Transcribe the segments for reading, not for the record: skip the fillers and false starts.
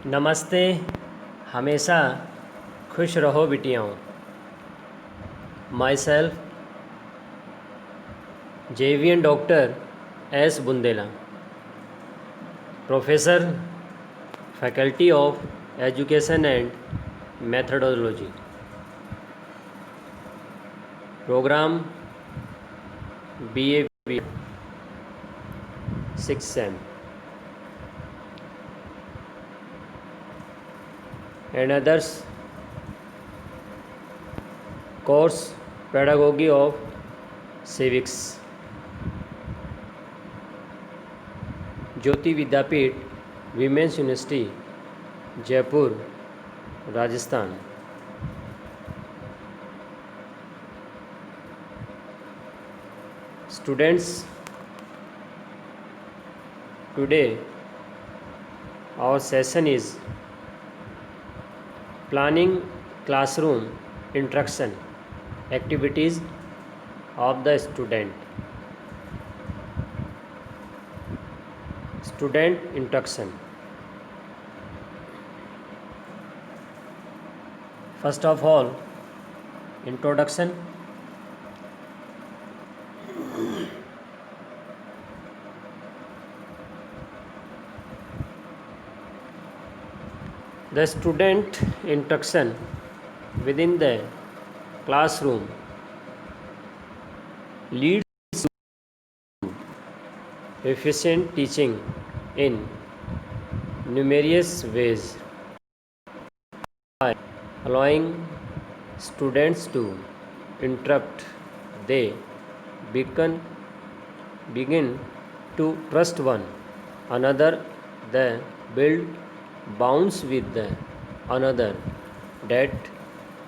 नमस्ते। हमेशा खुश रहो बिटियाओं। माई सेल्फ जेवियन doctor S Bundela, professor, faculty of education and methodology, programme BA 6 sem and others course pedagogy of civics, Jyoti Vidyapeeth women's university Jaipur Rajasthan. Students, today our session is planning classroom interaction activities of the student interaction. First of all, introduction. The student interaction within the classroom leads to efficient teaching in numerous ways by allowing students to interact. They begin to trust one another. They build bonds with the another that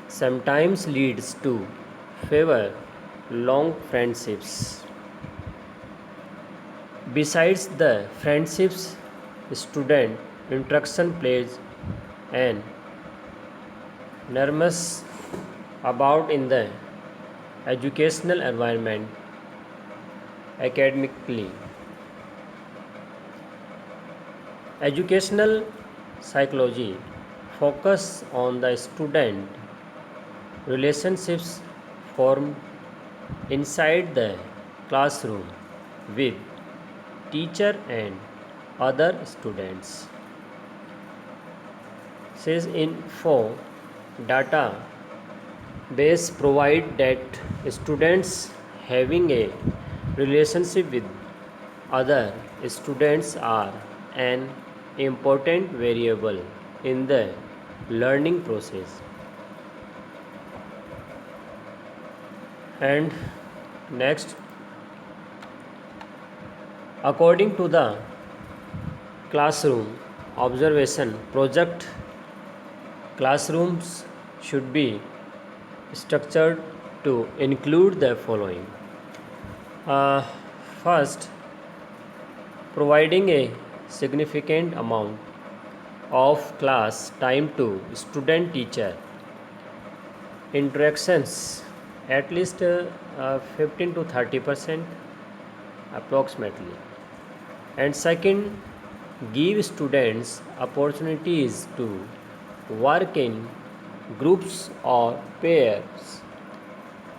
sometimes leads to favor long friendships. Besides the friendships, student interaction plays an enormous about in the educational environment. Academically, educational psychology focus on the student relationships formed inside the classroom with teacher and other students. Says info data base provide that students having a relationship with other students are an important variable in the learning process. And next, according to the classroom observation project, classrooms should be structured to include the following. First, providing a significant amount of class time to student teacher interactions, at least 15 to 30% approximately. And second, give students opportunities to work in groups or pairs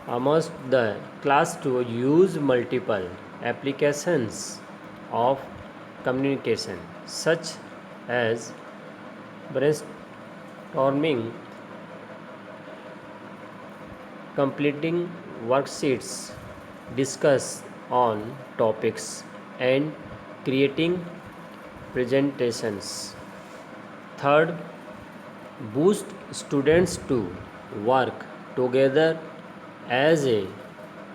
amongst the class to use multiple applications of communication such as brainstorming, completing worksheets, discuss on topics, and creating presentations. Third, boost students to work together as a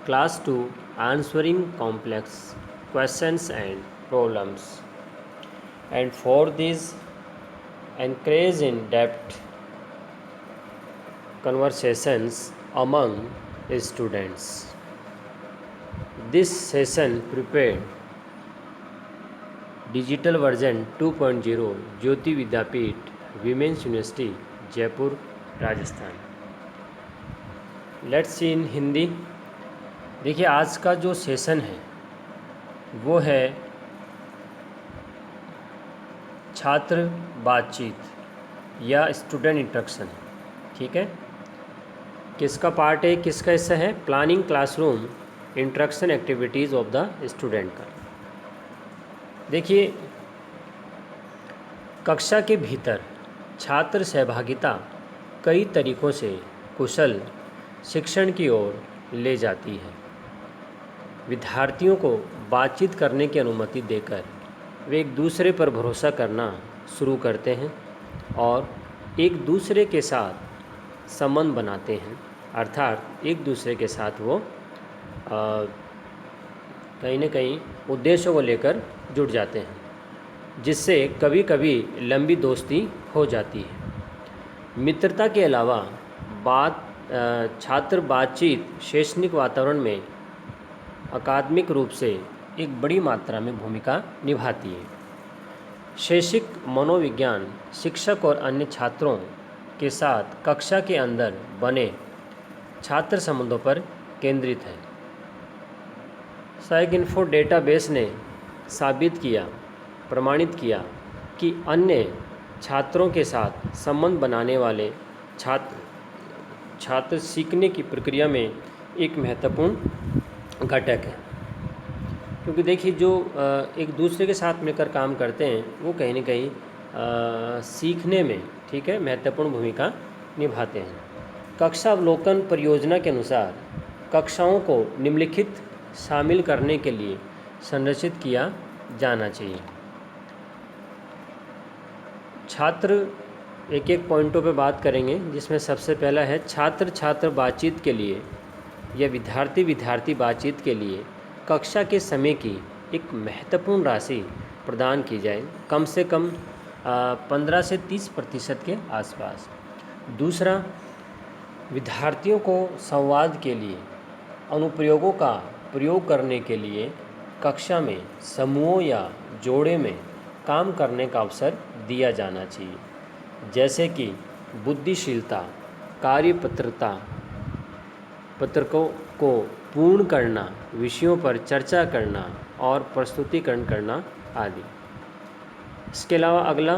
class to answering complex questions and problems. And for this, encourage in-depth conversations among students. This session prepared digital version 2.0 Jyoti Vidyapeeth women's university Jaipur Rajasthan. Let's see in Hindi. देखिए, आज का जो session है वो है छात्र बातचीत या स्टूडेंट इंटरेक्शन, ठीक है। किसका पार्ट है, किसका हिस्सा है? Planning classroom interaction activities of the student का। देखिए, कक्षा के भीतर छात्र सहभागिता कई तरीक़ों से कुशल शिक्षण की ओर ले जाती है। विद्यार्थियों को बातचीत करने की अनुमति देकर वे एक दूसरे पर भरोसा करना शुरू करते हैं और एक दूसरे के साथ संबंध बनाते हैं, अर्थात एक दूसरे के साथ वो कहीं न कहीं उद्देश्यों को लेकर जुड़ जाते हैं, जिससे कभी कभी लंबी दोस्ती हो जाती है। मित्रता के अलावा छात्र बातचीत शैक्षणिक वातावरण में अकादमिक रूप से एक बड़ी मात्रा में भूमिका निभाती है। शैक्षिक मनोविज्ञान शिक्षक और अन्य छात्रों के साथ कक्षा के अंदर बने छात्र संबंधों पर केंद्रित है। साइकिन्फो डेटाबेस ने प्रमाणित किया कि अन्य छात्रों के साथ संबंध बनाने वाले छात्र सीखने की प्रक्रिया में एक महत्वपूर्ण घटक है, क्योंकि देखिए जो एक दूसरे के साथ मिलकर काम करते हैं वो कहीं न कहीं सीखने में, ठीक है, महत्वपूर्ण भूमिका निभाते हैं। कक्षा अवलोकन परियोजना के अनुसार कक्षाओं को निम्नलिखित शामिल करने के लिए संरचित किया जाना चाहिए। छात्र एक एक पॉइंटों पे बात करेंगे, जिसमें सबसे पहला है छात्र बातचीत के लिए या विद्यार्थी बातचीत के लिए कक्षा के समय की एक महत्वपूर्ण राशि प्रदान की जाए, कम से कम 15 से 30% के आसपास। दूसरा, विद्यार्थियों को संवाद के लिए अनुप्रयोगों का प्रयोग करने के लिए कक्षा में समूहों या जोड़े में काम करने का अवसर दिया जाना चाहिए, जैसे कि बुद्धिशीलता, पत्रकों को पूर्ण करना, विषयों पर चर्चा करना और प्रस्तुतिकरण करना आदि। इसके अलावा अगला,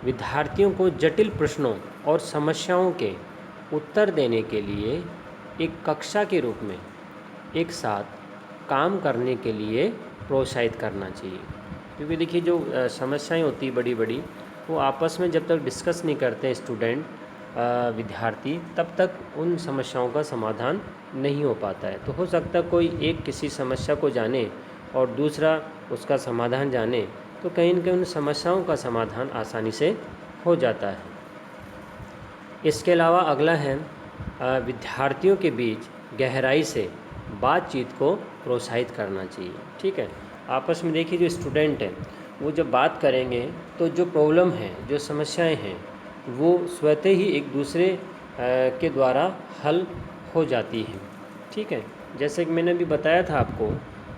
विद्यार्थियों को जटिल प्रश्नों और समस्याओं के उत्तर देने के लिए एक कक्षा के रूप में एक साथ काम करने के लिए प्रोत्साहित करना चाहिए, क्योंकि देखिए जो समस्याएं होती हैं बड़ी बड़ी, वो आपस में जब तक डिस्कस नहीं करते हैं विद्यार्थी, तब तक उन समस्याओं का समाधान नहीं हो पाता है। तो हो सकता है कोई एक किसी समस्या को जाने और दूसरा उसका समाधान जाने, तो कहीं न कहीं उन समस्याओं का समाधान आसानी से हो जाता है। इसके अलावा अगला है विद्यार्थियों के बीच गहराई से बातचीत को प्रोत्साहित करना चाहिए, ठीक है। आपस में देखिए जो स्टूडेंट हैं वो जब बात करेंगे तो जो प्रॉब्लम है, जो समस्याएं हैं, वो स्वतः ही एक दूसरे के द्वारा हल हो जाती हैं, ठीक है। जैसे कि मैंने अभी बताया था आपको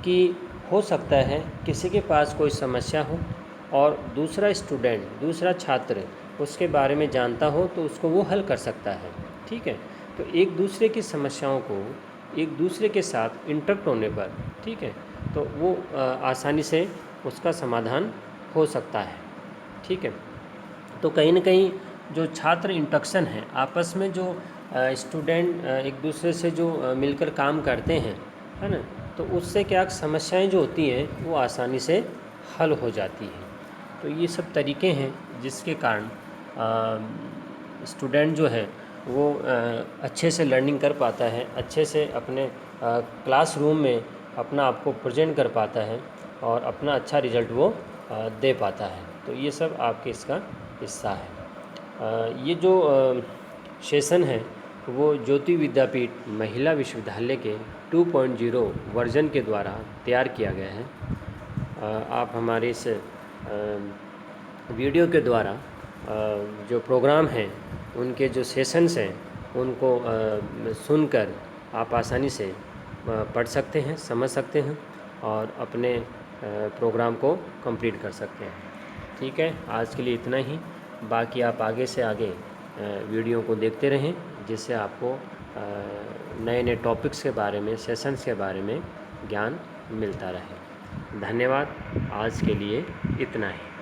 कि हो सकता है किसी के पास कोई समस्या हो और दूसरा छात्र उसके बारे में जानता हो, तो उसको वो हल कर सकता है, ठीक है। तो एक दूसरे की समस्याओं को एक दूसरे के साथ इंटरेक्ट होने पर, ठीक है, तो वो आसानी से उसका समाधान हो सकता है, ठीक है। तो कहीं न कहीं जो छात्र इंटरेक्शन है, आपस में जो स्टूडेंट एक दूसरे से जो मिलकर काम करते हैं, है ना, तो उससे क्या समस्याएं जो होती हैं वो आसानी से हल हो जाती हैं। तो ये सब तरीके हैं जिसके कारण स्टूडेंट जो है वो अच्छे से लर्निंग कर पाता है, अच्छे से अपने क्लासरूम में अपना आप को प्रेजेंट कर पाता है और अपना अच्छा रिज़ल्ट वो दे पाता है। तो ये सब आपके इसका हिस्सा है। ये जो सेशन है वो ज्योति विद्यापीठ महिला विश्वविद्यालय के 2.0 वर्जन के द्वारा तैयार किया गया है। आप हमारे इस वीडियो के द्वारा जो प्रोग्राम हैं, उनके जो सेशंस हैं, उनको सुनकर आप आसानी से पढ़ सकते हैं, समझ सकते हैं और अपने प्रोग्राम को कंप्लीट कर सकते हैं, ठीक है। आज के लिए इतना ही, बाकी आप आगे से आगे वीडियो को देखते रहें, जिससे आपको नए नए टॉपिक्स के बारे में, सेशंस के बारे में ज्ञान मिलता रहे। धन्यवाद। आज के लिए इतना ही।